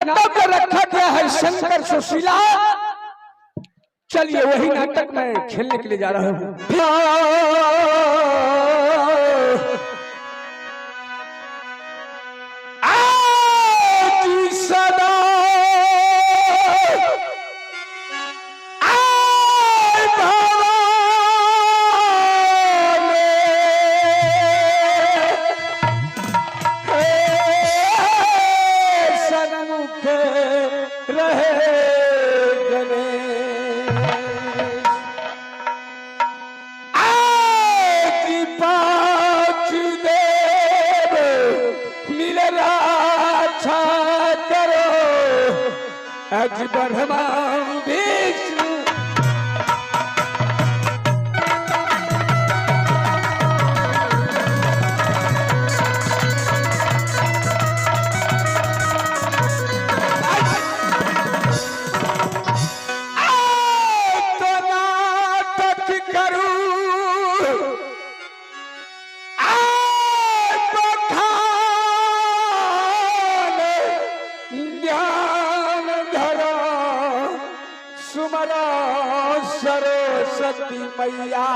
नाटक रखा गया है शंकर सुशीला। चलिए वही नाटक मैं खेलने के लिए जा रहा हूँ। ब्रह्मा विष्णु तो नाटक करूं सुमरा सरस्वती मैया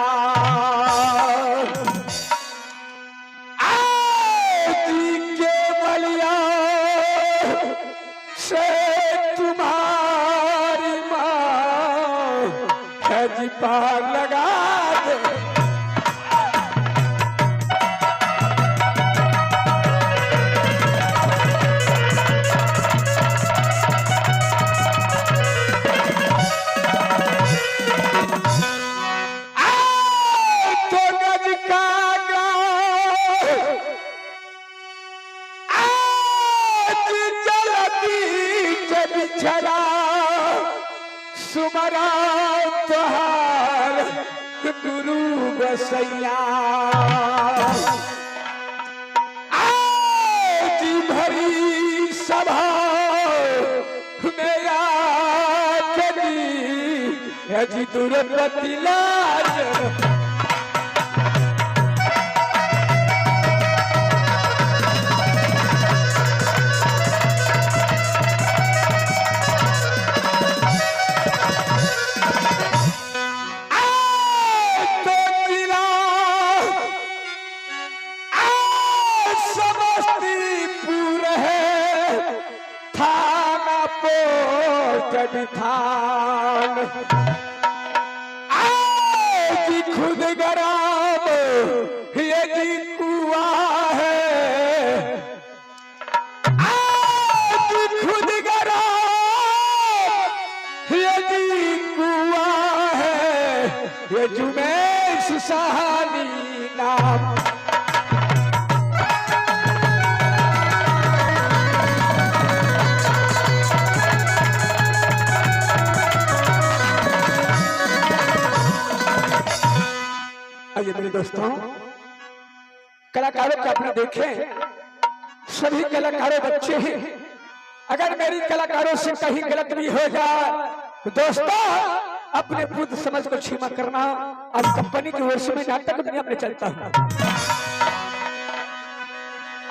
के बलिया से तुम्हारी माँ है जी पार लगा दे। छड़ा सुमरा तोहार गुरु बसैया जी भरी सभा मेरा कदी जी दुर्पति लाज। थान जी खुद गराम ये जी कुआ है जी खुद गराम ये जी कुआ है ये जुमेश सहानी नाम। आइए मेरे दोस्तों, कलाकारों को अपने देखें, सभी कलाकारों बच्चे हैं। अगर मेरी कलाकारों से कहीं गलत भी हो जाए तो दोस्तों अपने बुद्ध समझ को क्षमा करना। आज कंपनी की ओर से मैं नाटक दुनिया में चलता हूँ।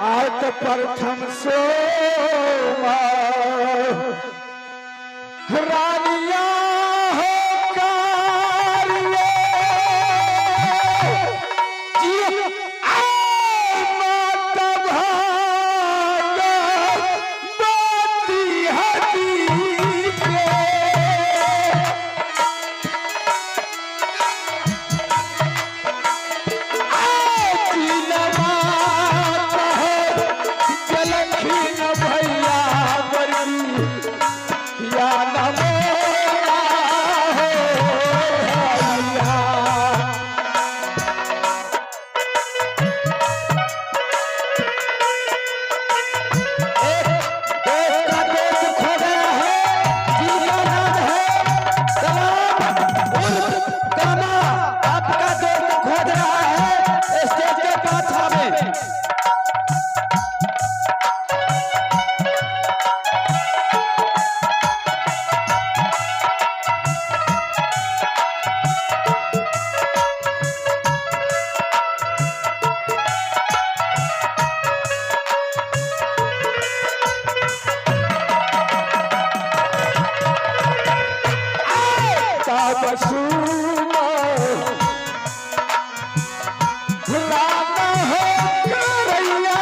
आज प्रथम सोमा रानिया भैया या नमो मासूम भुलाना हो करैया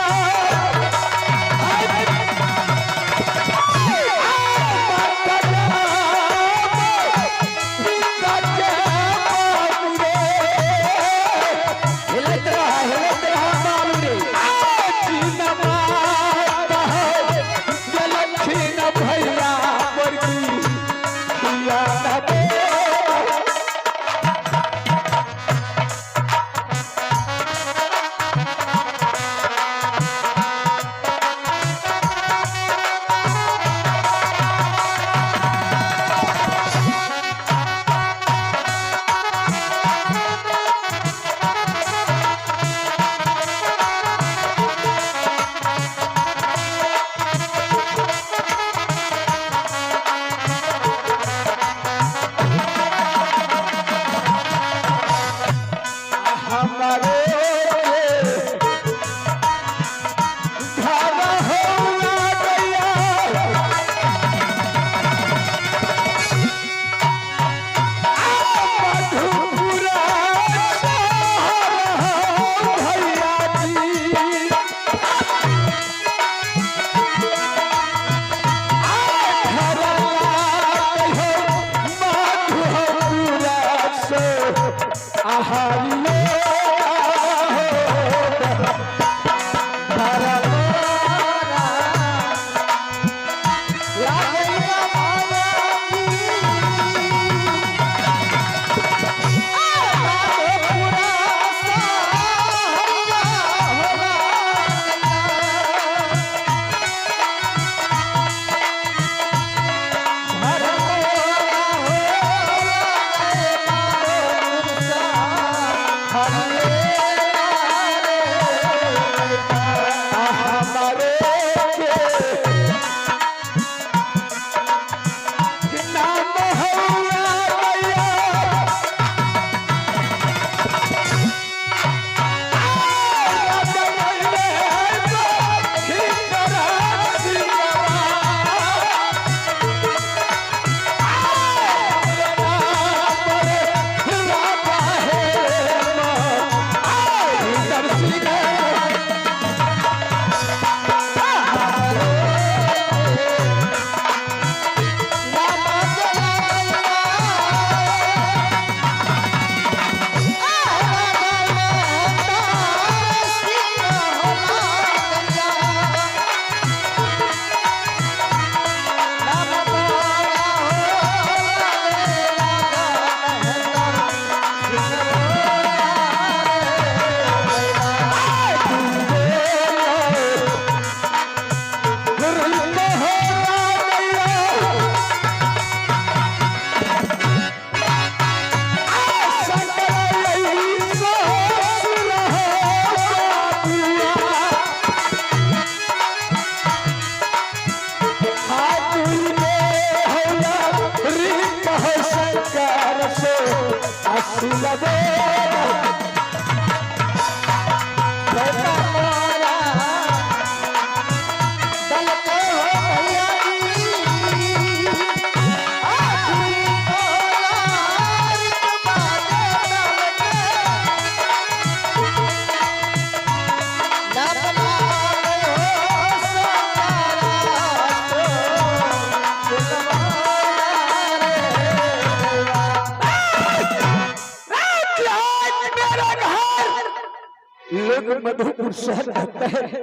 लोग मधुपुर शहर कहते हैं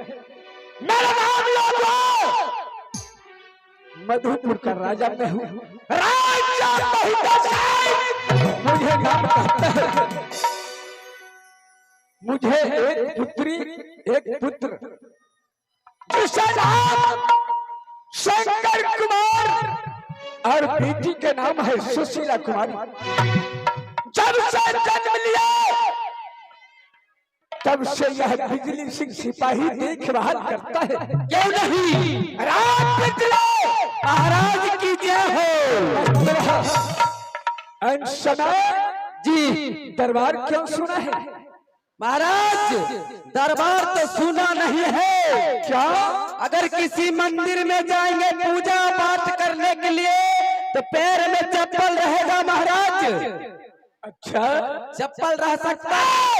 मेरा नाम लो मधुपुर का राजा मैं हूँ राजा मुझे नाम कहता है मुझे एक पुत्री एक पुत्र जिसका नाम शंकर कुमार और बेटी के नाम है सुशीला कुमारी जब से जन्म लिया तब से यह बिजली सिंह सिपाही देखभाल करता है क्यों नहीं राज बिजली महाराज की जय हो जी दरबार क्यों सुना है महाराज दरबार तो सुना नहीं है क्या अगर किसी मंदिर में जाएंगे पूजा पाठ करने के लिए तो पैर में चप्पल रहेगा महाराज अच्छा चप्पल रह सकता है।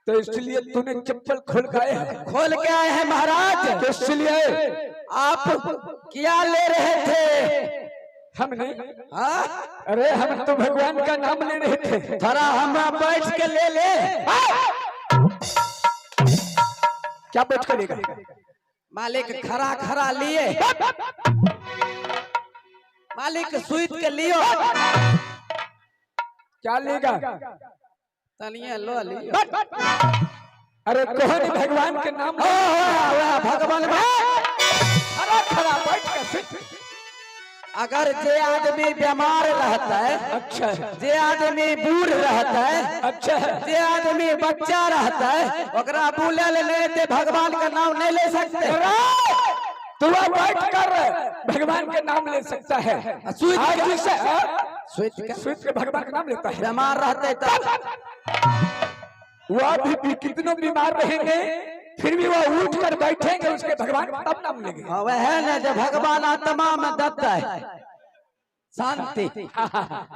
तो इसलिए तूने चप्पल खोल के आए हैं? खोल के आए हैं महाराज। किस लिए? आप क्या ले रहे थे? हमने? हाँ? अरे हम तो भगवान का नाम ले रहे थे। थोड़ा हम बैठ के ले ले। क्या बैठ करेगा? मालिक खरा खरा लिए, मालिक सुइत के लियो। क्या लेगा? तनिए लो लियो। अरे कौन भगवान के नाम? भगवान खरा खरा बैठ कर। अगर जे आदमी बीमार रहता है, अच्छा जे आदमी बूढ़ रहता है, अच्छा जे आदमी बच्चा रहता है, ओकरा बुले ले ते भगवान का नाम नहीं ले सकते। तू बैठ कर भगवान के नाम ले सकता है। स्वीट के भगवान का नाम लेता है। बीमार रहते तब वो अभी कितनों बीमार रहेंगे फिर भी वो उठ कर बैठेंगे, उसके भगवान तब नाम लेंगे। वह है ना जो भगवान आत्मा में दत्ता है शांति।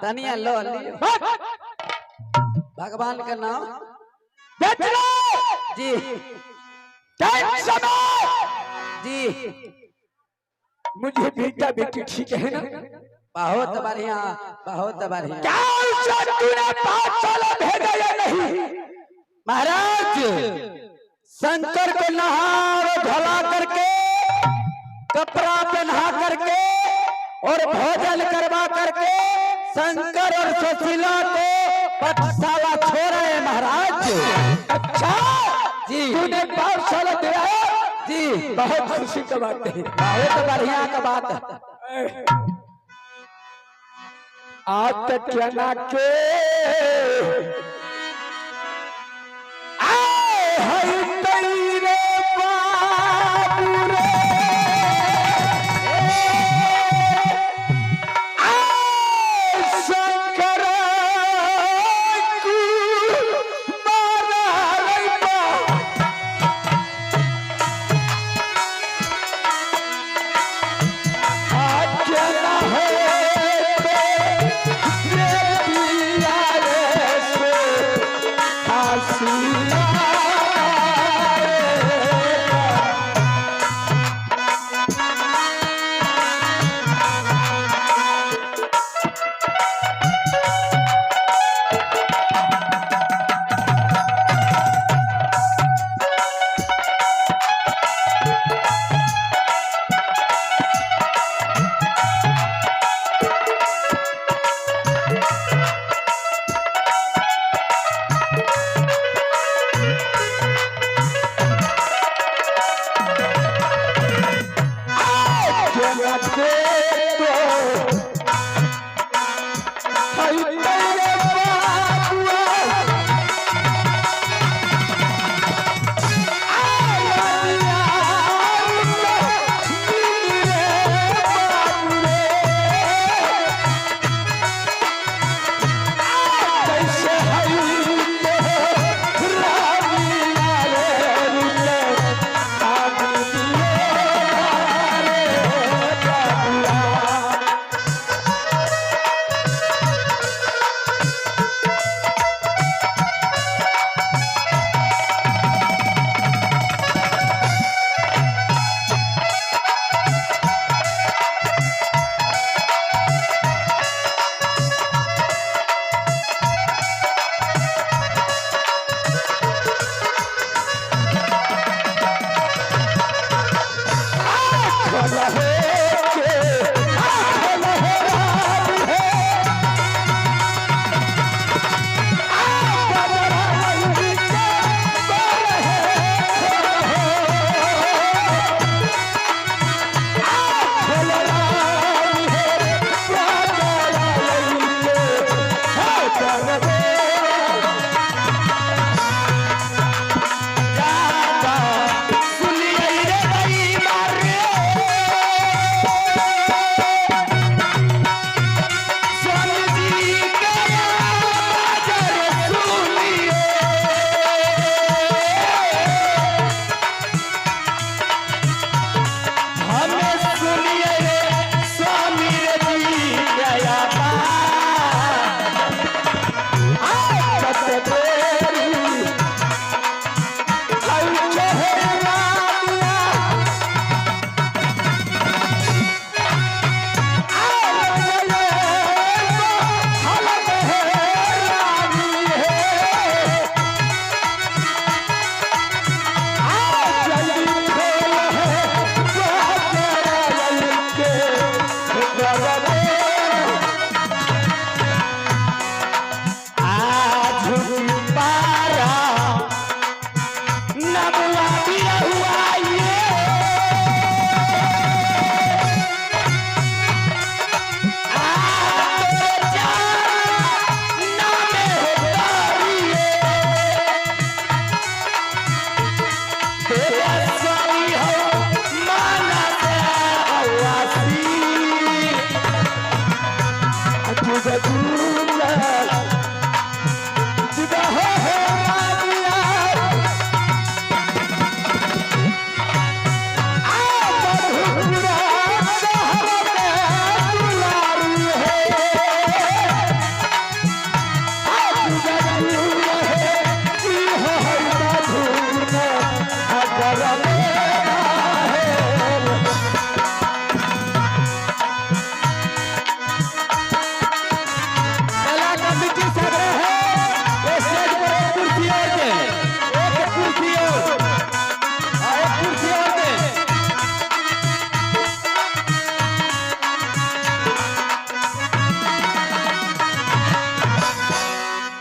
तनिया लो लियो भगवान का नाम। जी जी मुझे बेटा बेटी ठीक है ना? बहुत बढ़िया, बहुत बढ़िया। क्या तूने पाठशाला भेजा या नहीं? महाराज शंकर को नहा और धोला करके, कपड़ा पहना करके और भोजन करवा करके शंकर और सुशीला को पाठशाला छोड़े महाराज। अच्छा जी तूने पाठशाला दिया? जी बहुत खुशी की बात है, बहुत बढ़िया का बात है। आज तक क्या ना के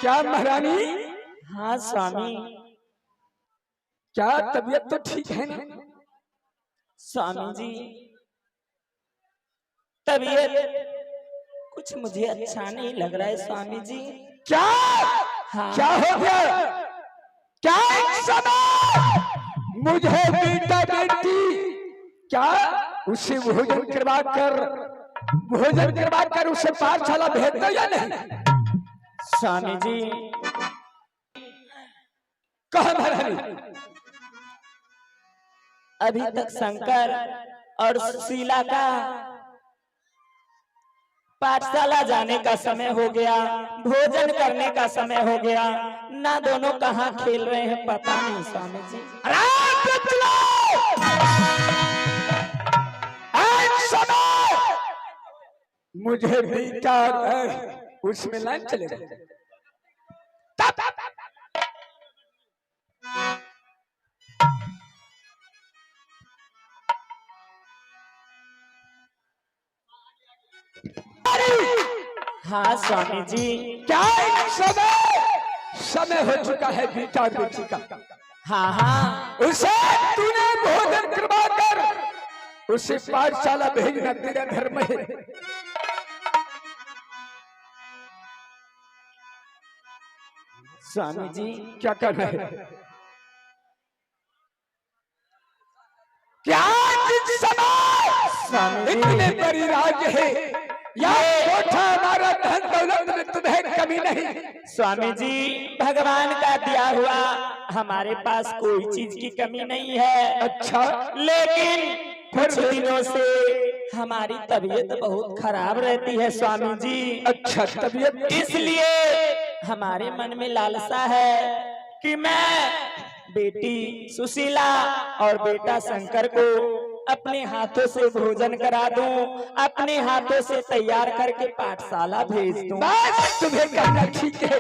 क्या महारानी? हाँ स्वामी। क्या तबीयत तो ठीक है ना? स्वामी जी तबीयत कुछ मुझे अच्छा नहीं लग रहा है स्वामी जी। क्या? हाँ। क्या हो गया? क्या एक समय मुझे बेटा बेटी क्या उसे भोजन करवा कर उसे पाठशाला भेज दो या नहीं? स्वामी जी कहा महारानी? अभी तक शंकर और सुशीला का पाठशाला जाने का समय हो गया, भोजन करने का समय हो गया, ना दोनों कहाँ खेल रहे हैं पता नहीं स्वामी जी। मुझे बेटा उसमें लाइन चले हाँ स्वामी जी। क्या समय हो चुका है बेटा और बेटी का? हाँ हाँ उसे तूने भोजन करवा कर उसे पाठशाला भेजना तेरा धर्म है। स्वामी जी क्या करना है? क्या जिस समय स्वामी जी इतने बड़ी राज्य है या कोठा हमारा धन दौलत में तुम्हें कमी नहीं। स्वामी जी भगवान का दिया हुआ हमारे पास कोई चीज की कमी नहीं है। अच्छा लेकिन कुछ दिनों से हमारी तबीयत बहुत खराब रहती है स्वामी जी। अच्छा तबीयत इसलिए हमारे मन में लालसा है कि मैं बेटी सुशीला और बेटा शंकर को अपने हाथों से भोजन करा दूं, अपने हाथों से तैयार करके पाठशाला भेज दूं। बस तुम्हें करना ठीक है।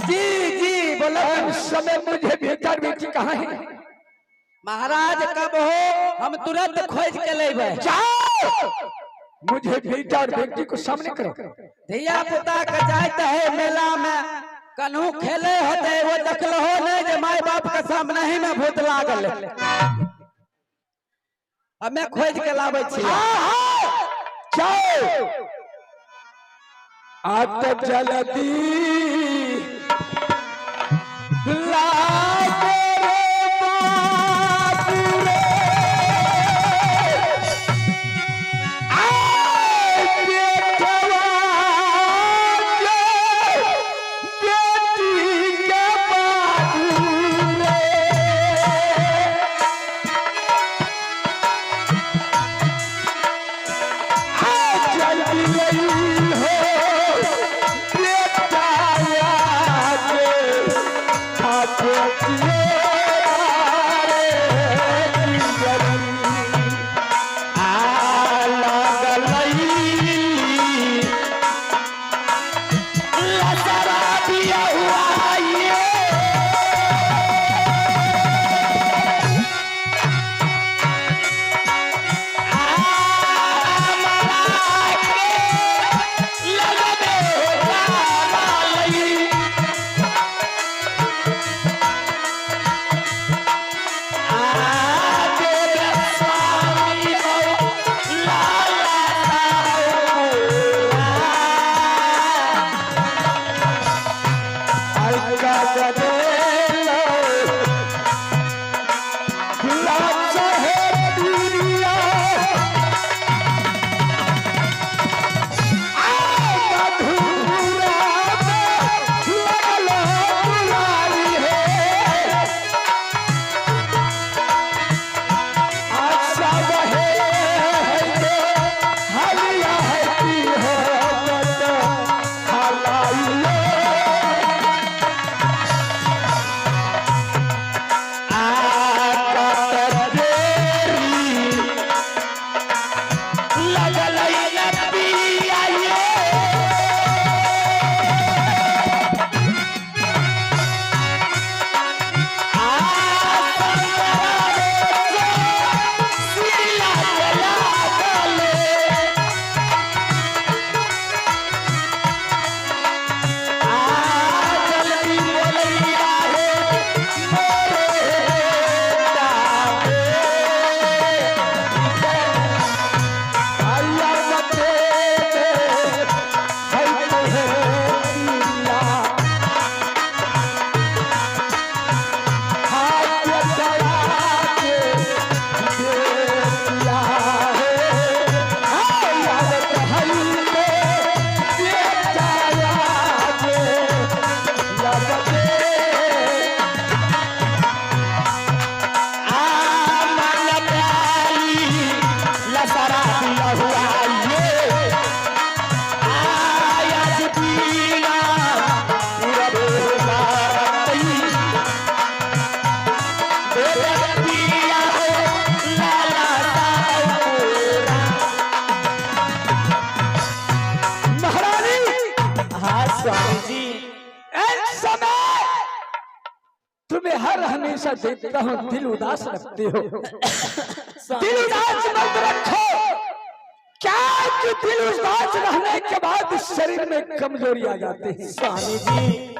जी जी बोलो। उस समय मुझे बेटा बेटी कहाँ है? महाराज कब हो हम तुरंत खोज के लेबे। जाओ मुझे बेटा और बेटी को सामने करो। धिया पुता का जात है मेला में कन्हू खेले होते वो देखल हो नहीं जे माय बाप के सामने ही में भूत लागल। हमें खोज के लावे छी। जाओ आत जल्दी लागे देखता हूँ दिल उदास रखते हो। दिल उदास मत रखो। क्या कि दिल उदास रहने के बाद शरीर में कमजोरी आ जाती है। स्वामी जी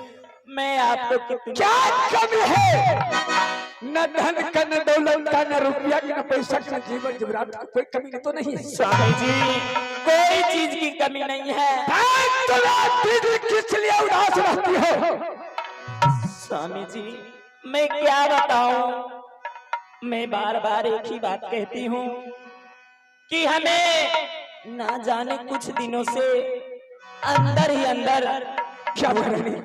मैं आपको क्या कमी है? न धन का, न दौलत का, न रुपया का, न पैसा का, जीवन जबरात का कोई कमी तो नहीं है। स्वामी जी कोई चीज की कमी नहीं है। दिल किस लिए उदास रहती हो? स्वामी जी मैं क्या बताऊं, मैं बार बार एक ही बात कहती हूँ कि हमें ना जाने कुछ दिनों से अंदर ही अंदर क्या महारानी?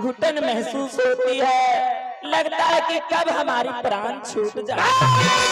घुटन महसूस होती है। लगता है कि कब हमारी प्राण छूट जाए।